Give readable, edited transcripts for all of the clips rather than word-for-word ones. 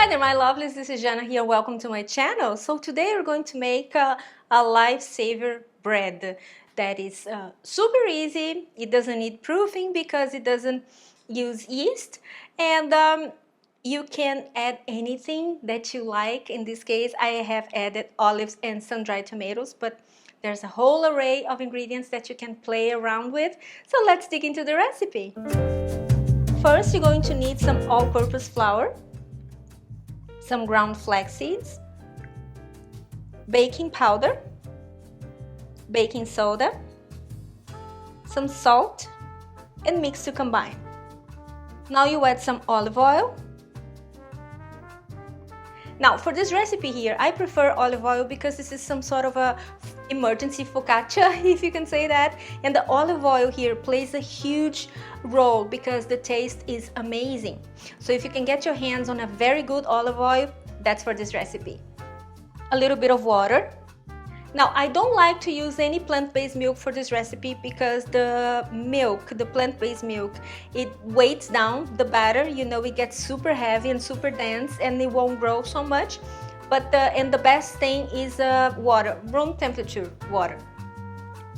Hi there, my lovelies, this is Jana here. Welcome to my channel. So today we're going to make a lifesaver bread that is super easy. It doesn't need proofing because it doesn't use yeast, and you can add anything that you like. In this case, I have added olives and sun-dried tomatoes, but there's a whole array of ingredients that you can play around with. So let's dig into the recipe. First, you're going to need some all-purpose flour, some ground flax seeds, baking powder, baking soda, some salt, and mix to combine. Now you add some olive oil. Now for this recipe here, I prefer olive oil because this is some sort of a emergency focaccia, if you can say that, and the olive oil here plays a huge role because the taste is amazing. So if you can get your hands on a very good olive oil, that's for this recipe. A little bit of water. Now I don't like to use any plant-based milk for this recipe because the milk, the plant-based milk, it weights down the batter. You know, it gets super heavy and super dense and it won't grow so much. But the best thing is water, room temperature water.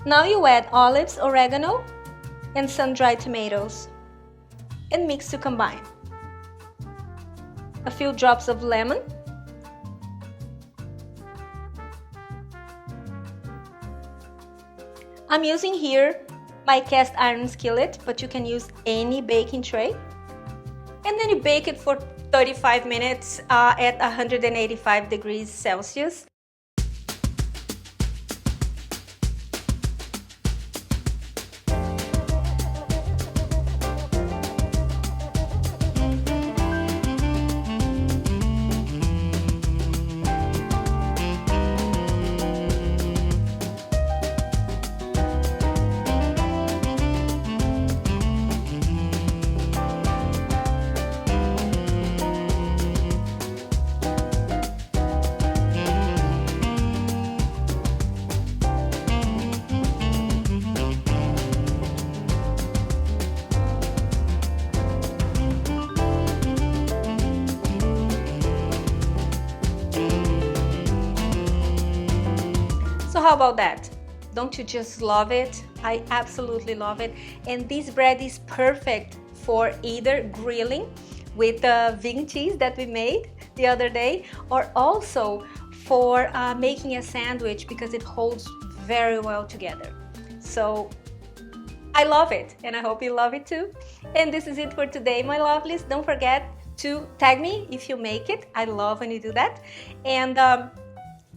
Now you add olives, oregano, and sun-dried tomatoes and mix to combine. A few drops of lemon. I'm using here my cast iron skillet, but you can use any baking tray. And then you bake it for 35 minutes at 185 degrees Celsius. So how about that? Don't you just love it? I absolutely love it. And this bread is perfect for either grilling with the vegan cheese that we made the other day, or also for making a sandwich because it holds very well together. So I love it and I hope you love it too. And this is it for today, my lovelies. Don't forget to tag me if you make it. I love when you do that. And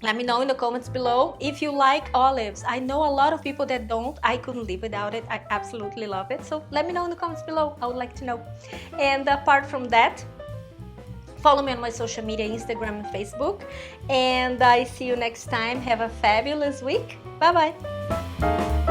let me know in the comments below if you like olives. I know a lot of people that don't. I couldn't live without it. I absolutely love it. So let me know in the comments below. I would like to know. And apart from that, follow me on my social media, Instagram and Facebook. And I see you next time. Have a fabulous week. Bye-bye.